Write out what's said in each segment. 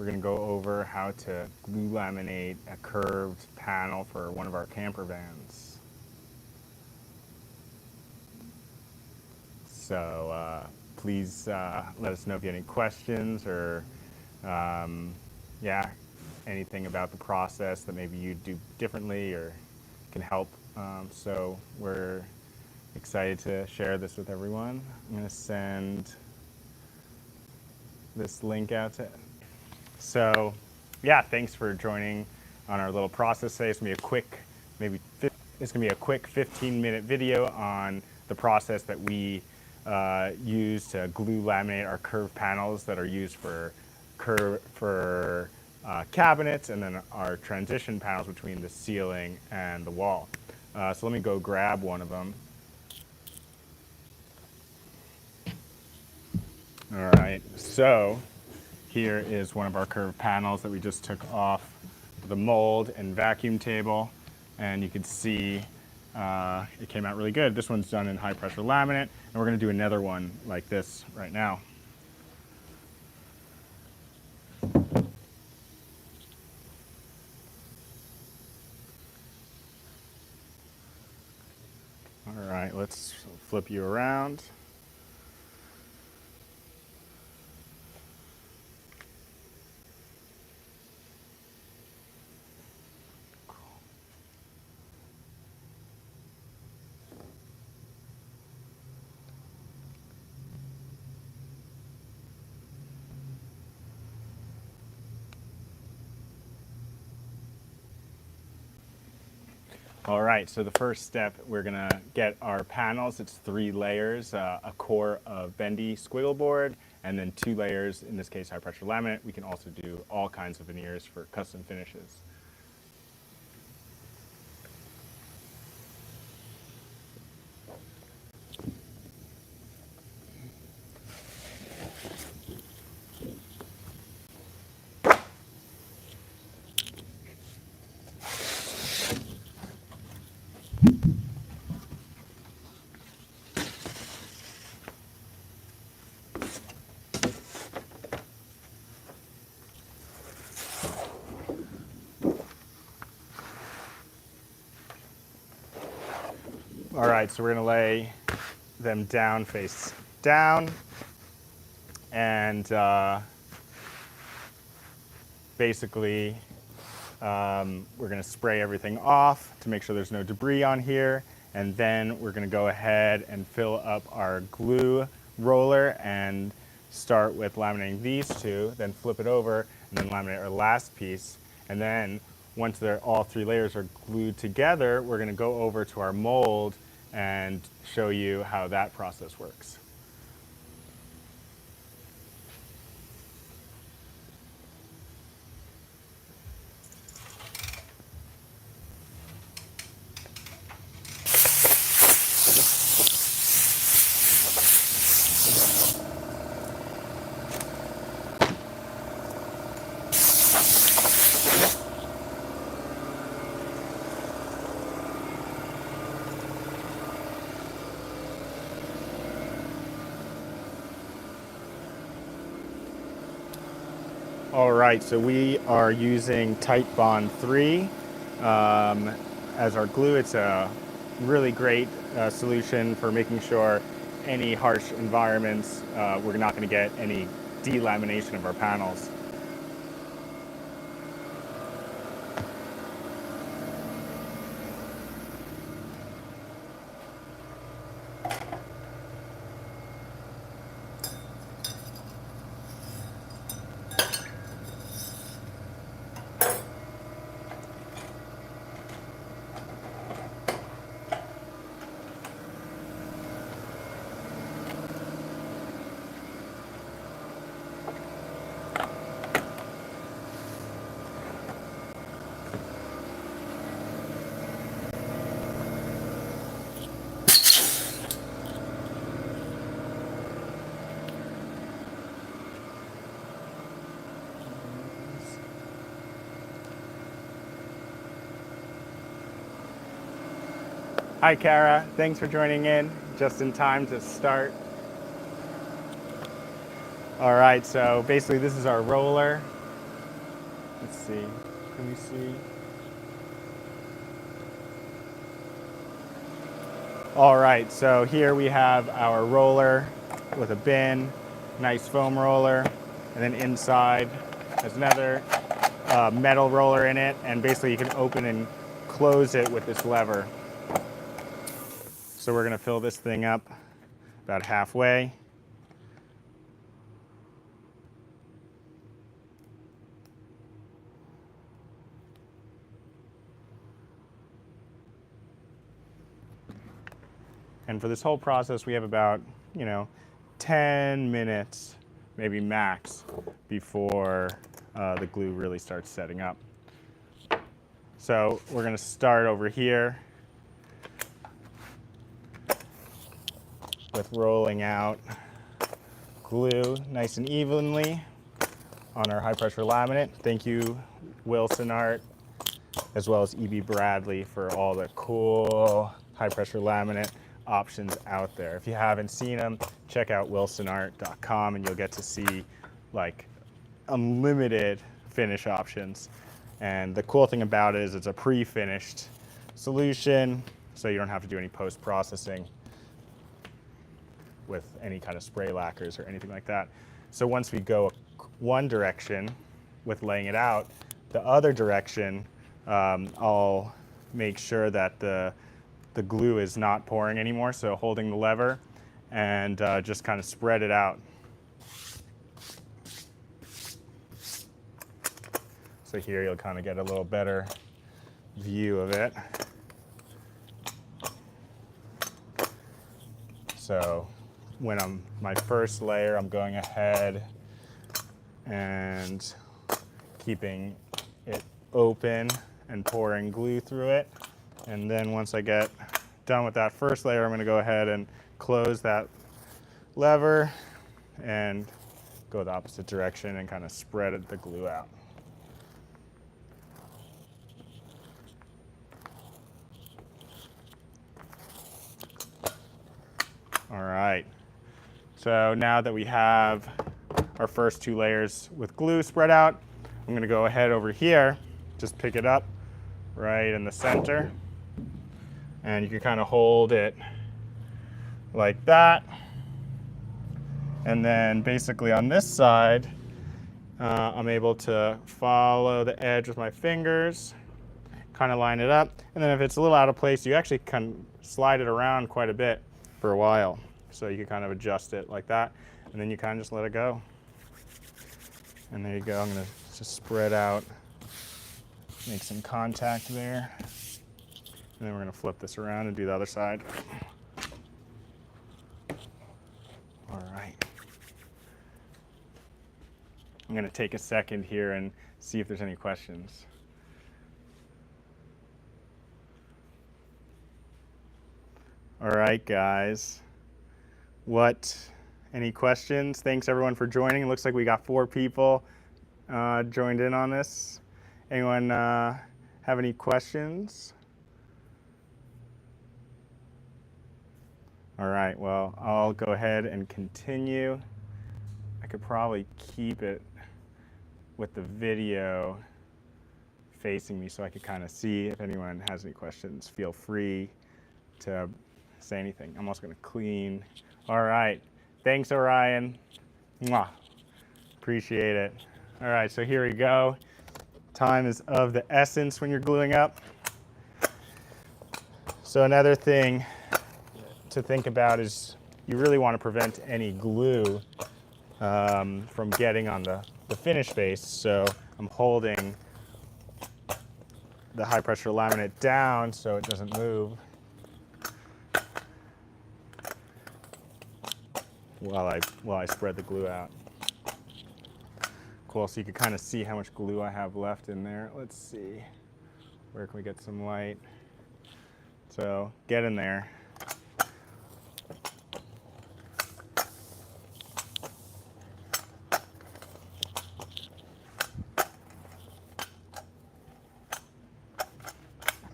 we're going to go over how to glue laminate a curved panel for one of our camper vans. So please let us know if you have any questions or anything about the process that maybe you do differently or can help. So we're excited to share this with everyone. I'm going to send this link out to. So, yeah, thanks for joining on our little process today. It's going to be a quick 15-minute video on the process that we use to glue laminate our curved panels that are used for cabinets, and then our transition panels between the ceiling and the wall. So let me go grab one of them. All right, so here is one of our curved panels that we just took off the mold and vacuum table, and you can see it came out really good. This one's done in high pressure laminate, and we're going to do another one like this right now. All right, let's flip you around. All right, so the first step, we're gonna get our panels. It's 3 layers, a core of bendy squiggle board, and then 2 layers, in this case, high pressure laminate. We can also do all kinds of veneers for custom finishes. All right, so we're gonna lay them down, face down, and basically we're gonna spray everything off to make sure there's no debris on here, and then we're gonna go ahead and fill up our glue roller and start with laminating these 2, then flip it over, and then laminate our last piece, and then once all 3 layers are glued together, we're going to go over to our mold and show you how that process works. All right, so we are using Tight Bond 3 as our glue. It's a really great solution for making sure any harsh environments, we're not going to get any delamination of our panels. Hi, Kara. Thanks for joining in just in time to start. All right, so basically this is our roller. Let's see. Can we see? All right, so here we have our roller with a bin, nice foam roller, and then inside there's another metal roller in it, and basically you can open and close it with this lever. So we're gonna fill this thing up about halfway. And for this whole process, we have about, 10 minutes, maybe max, before the glue really starts setting up. So we're going to start over here with rolling out glue nice and evenly on our high pressure laminate. Thank you, Wilson Art, as well as E.B. Bradley for all the cool high pressure laminate options out there. If you haven't seen them, check out wilsonart.com and you'll get to see like unlimited finish options. And the cool thing about it is it's a pre-finished solution, so you don't have to do any post-processing with any kind of spray lacquers or anything like that. So once we go one direction with laying it out, the other direction, I'll make sure that the glue is not pouring anymore, so holding the lever and just kind of spread it out. So here you'll kind of get a little better view of it. So when I'm my first layer, I'm going ahead and keeping it open and pouring glue through it. And then once I get done with that first layer, I'm going to go ahead and close that lever and go the opposite direction and kind of spread the glue out. All right, so now that we have our first two layers with glue spread out, I'm going to go ahead over here, just pick it up right in the center, and you can kind of hold it like that. And then basically on this side, I'm able to follow the edge with my fingers, kind of line it up. And then if it's a little out of place, you actually can slide it around quite a bit for a while. So you can kind of adjust it like that. And then you kind of just let it go. And there you go. I'm going to just spread out, make some contact there. And then we're going to flip this around and do the other side. All right. I'm going to take a second here and see if there's any questions. All right, guys. Any questions? Thanks everyone for joining. It looks like we got 4 people joined in on this. Anyone have any questions? All right, well, I'll go ahead and continue. I could probably keep it with the video facing me so I could kind of see. If anyone has any questions, feel free to say anything. I'm also going to clean. All right, thanks, Orion. Mwah. Appreciate it. All right, so here we go. Time is of the essence when you're gluing up. So another thing to think about is you really want to prevent any glue from getting on the finish base. So I'm holding the high pressure laminate down so it doesn't move while I spread the glue out. Cool, so you can kind of see how much glue I have left in there. Let's see, where can we get some light? So get in there.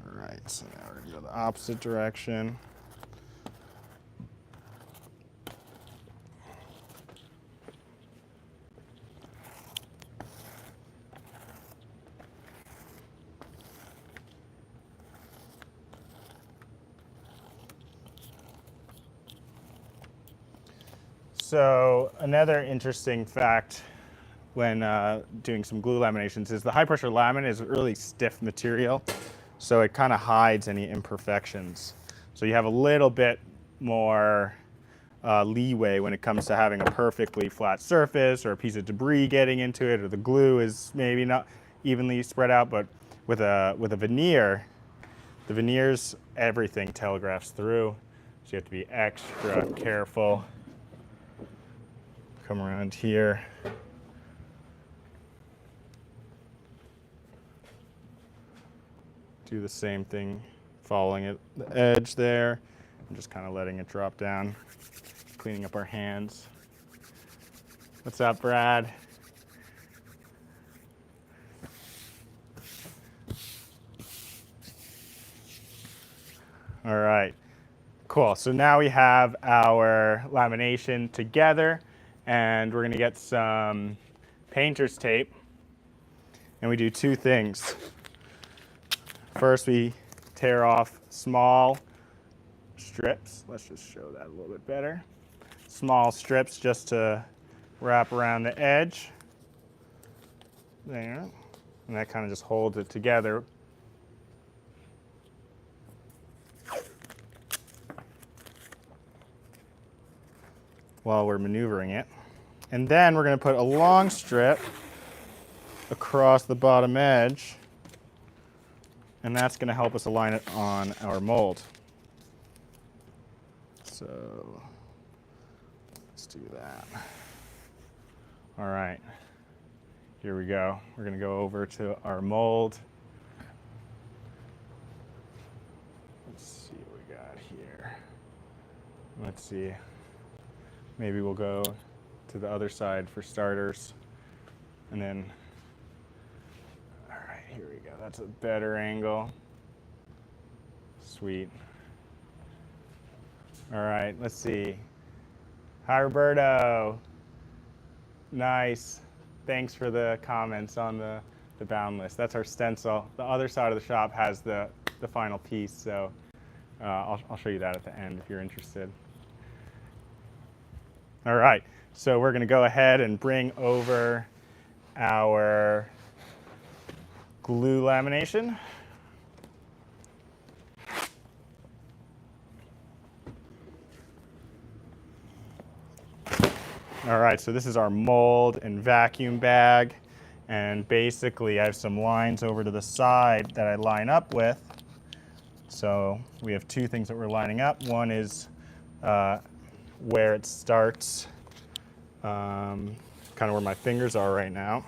All right, so now we're gonna go the opposite direction. So another interesting fact when doing some glue laminations is the high pressure laminate is a really stiff material, so it kind of hides any imperfections. So you have a little bit more leeway when it comes to having a perfectly flat surface or a piece of debris getting into it, or the glue is maybe not evenly spread out. But with a veneer, the veneers, everything telegraphs through, so you have to be extra careful. Come around here. Do the same thing, following it, the edge there, and just kind of letting it drop down, cleaning up our hands. What's up, Brad? All right, cool. So now we have our lamination together, and we're going to get some painter's tape, and we do two things. First, we tear off small strips. Let's just show that a little bit better. Small strips just to wrap around the edge there, and that kind of just holds it together. While we're maneuvering it. And then we're going to put a long strip across the bottom edge, and that's going to help us align it on our mold. So let's do that. All right, here we go. We're going to go over to our mold. Let's see what we got here. Let's see. Maybe we'll go to the other side for starters. And then, all right, here we go. That's a better angle. Sweet. All right, let's see. Hi, Roberto. Nice. Thanks for the comments on the bound list. That's our stencil. The other side of the shop has the final piece, so I'll show you that at the end if you're interested. All right, so we're going to go ahead and bring over our glue lamination. All right, so this is our mold and vacuum bag, and basically I have some lines over to the side that I line up with. So we have two things that we're lining up. One is where it starts, kind of where my fingers are right now.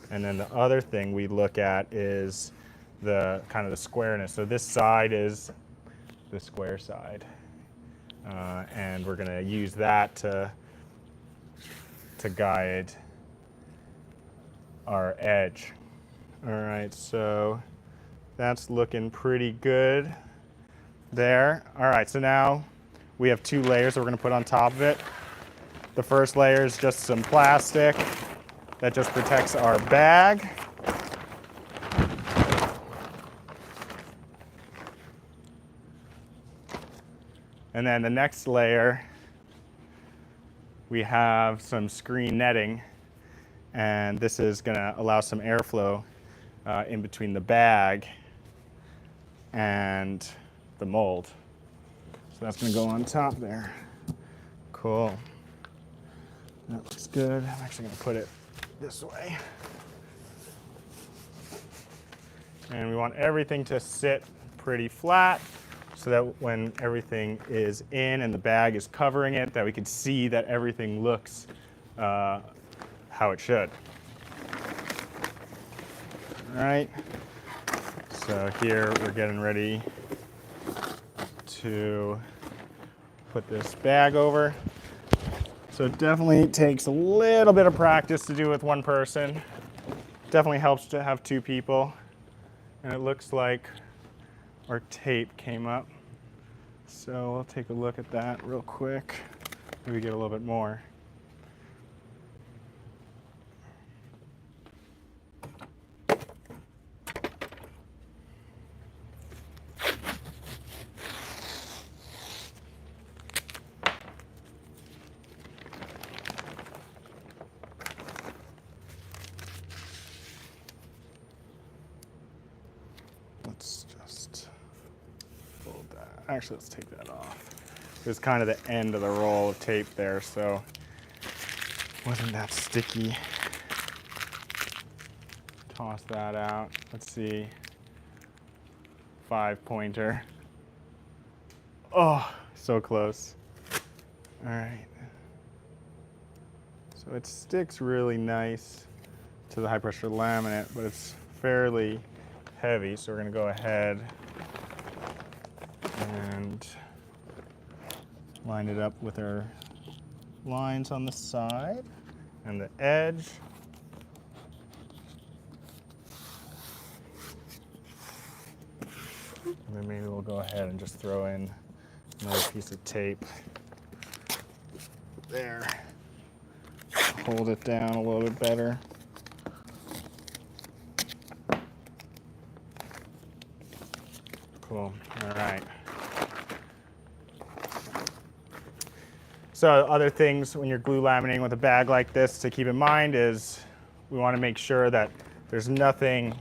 And then the other thing we look at is the kind of the squareness. So this side is the square side. And we're going to use that to guide our edge. All right, so that's looking pretty good there. All right, so now we have two layers that we're going to put on top of it. The first layer is just some plastic that just protects our bag. And then the next layer, we have some screen netting, and this is going to allow some airflow in between the bag and the mold. So that's going to go on top there. Cool. That looks good. I'm actually going to put it this way. And we want everything to sit pretty flat, so that when everything is in and the bag is covering it, that we can see that everything looks how it should. All right, so here we're getting ready to put this bag over. So it definitely takes a little bit of practice to do with one person. Definitely helps to have two people. And it looks like our tape came up. So we'll take a look at that real quick. Maybe get a little bit more. actually, let's take that off. It was kind of the end of the roll of tape there, so it wasn't that sticky. Toss that out. Let's see. 5-pointer. Oh, so close. All right. So it sticks really nice to the high pressure laminate, but it's fairly heavy, so we're going to go ahead and line it up with our lines on the side and the edge. And then maybe we'll go ahead and just throw in another piece of tape there. Hold it down a little bit better. Cool. All right. So other things when you're glue laminating with a bag like this to keep in mind is we want to make sure that there's nothing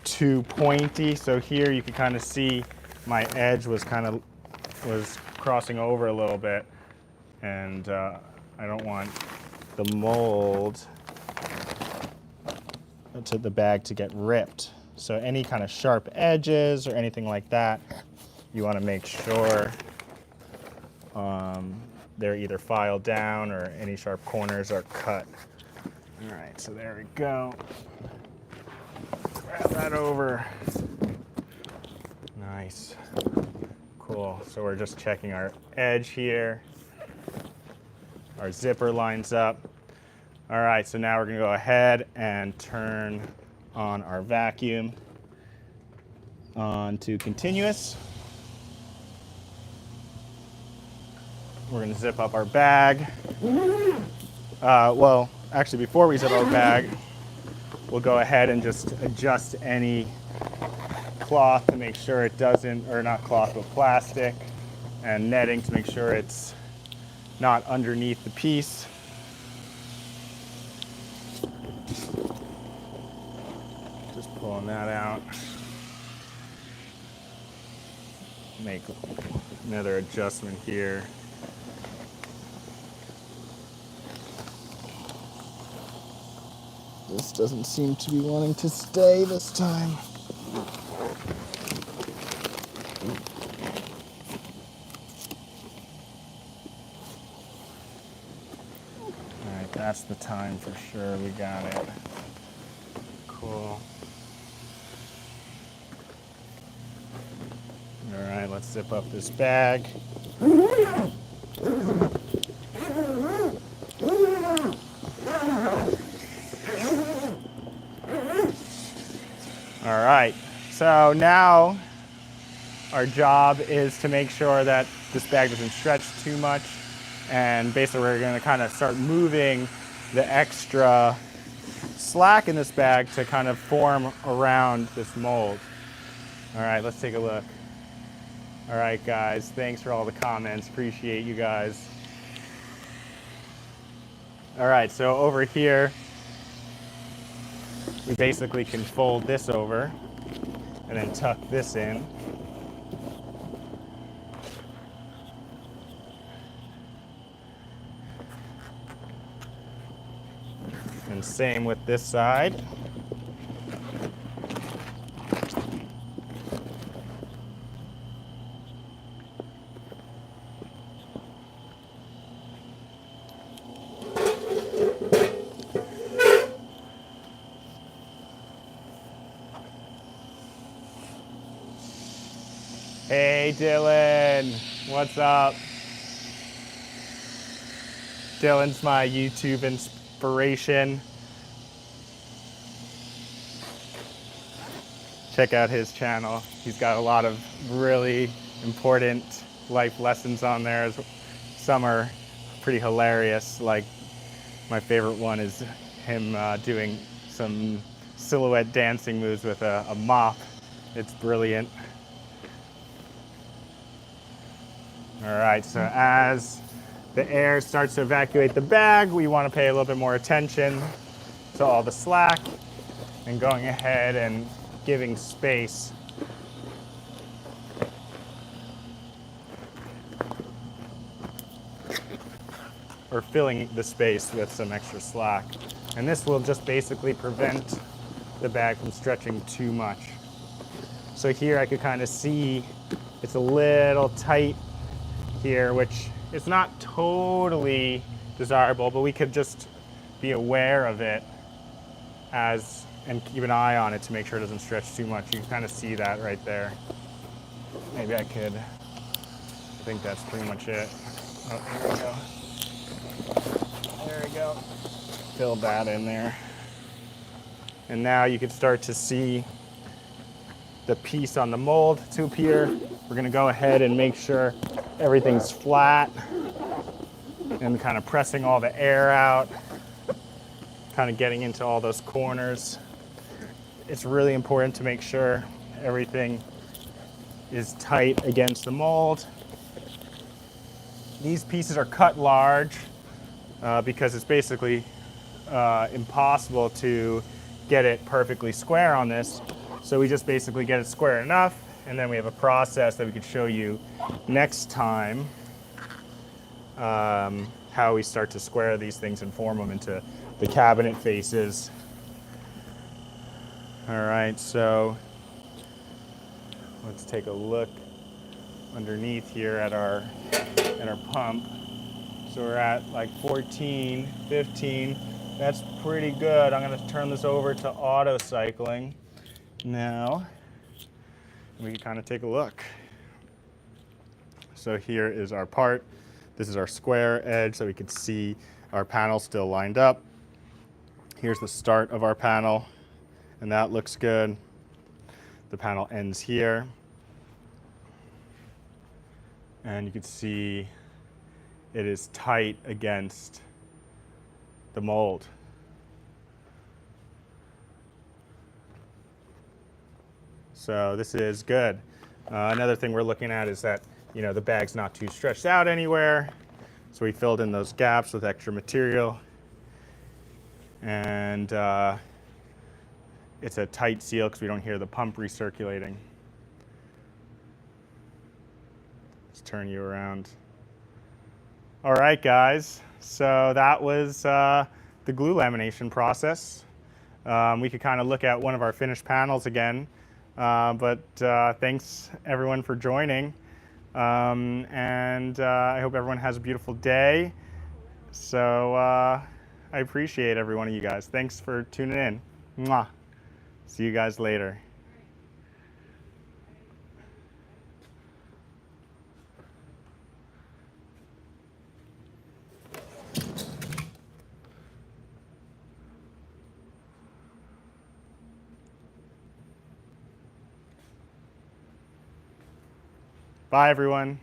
too pointy. So here you can kind of see my edge was crossing over a little bit, and I don't want the mold to the bag to get ripped. So any kind of sharp edges or anything like that, you want to make sure they're either filed down or any sharp corners are cut. All right, so there we go. Grab that over. Nice. Cool. So we're just checking our edge here. Our zipper lines up. All right, so now we're going to go ahead and turn on our vacuum on to continuous. We're going to zip up our bag. Well, actually, before we zip our bag, we'll go ahead and just adjust any cloth to make sure it doesn't, or not cloth, but plastic, and netting to make sure it's not underneath the piece. Just pulling that out. Make another adjustment here. This doesn't seem to be wanting to stay this time. All right, that's the time for sure. We got it. Cool. All right, let's zip up this bag. All right, so now our job is to make sure that this bag doesn't stretch too much, and basically we're going to kind of start moving the extra slack in this bag to kind of form around this mold. All right, let's take a look. All right, guys, thanks for all the comments. Appreciate you guys. All right, so over here, we basically can fold this over and then tuck this in. And same with this side. Hey Dylan, what's up? Dylan's my YouTube inspiration. Check out his channel. He's got a lot of really important life lessons on there. Some are pretty hilarious. Like my favorite one is him doing some silhouette dancing moves with a mop. It's brilliant. All right, so as the air starts to evacuate the bag, we want to pay a little bit more attention to all the slack and going ahead and giving space or filling the space with some extra slack. And this will just basically prevent the bag from stretching too much. So here I could kind of see it's a little tight here, which is not totally desirable, but we could just be aware of it and keep an eye on it to make sure it doesn't stretch too much. You can kind of see that right there. Maybe I think that's pretty much it. Oh, here we go. There we go. Fill that in there. And now you can start to see the piece on the mold tube here. We're gonna go ahead and make sure everything's flat and kind of pressing all the air out, kind of getting into all those corners. It's really important to make sure everything is tight against the mold. These pieces are cut large because it's basically impossible to get it perfectly square on this. So we just basically get it square enough, and then we have a process that we could show you next time how we start to square these things and form them into the cabinet faces. All right, so let's take a look underneath here at our pump. So we're at like 14, 15. That's pretty good. I'm gonna turn this over to auto cycling now. We can kind of take a look. So here is our part. This is our square edge, so we can see our panel still lined up. Here's the start of our panel, and that looks good. The panel ends here. And you can see it is tight against the mold. So this is good. Another thing we're looking at is that, you know, the bag's not too stretched out anywhere. So we filled in those gaps with extra material. And it's a tight seal because we don't hear the pump recirculating. Let's turn you around. All right, guys. So that was the glue lamination process. We could kind of look at one of our finished panels again. But thanks everyone for joining. And I hope everyone has a beautiful day. So I appreciate every one of you guys. Thanks for tuning in. Mwah. See you guys later. Bye, everyone.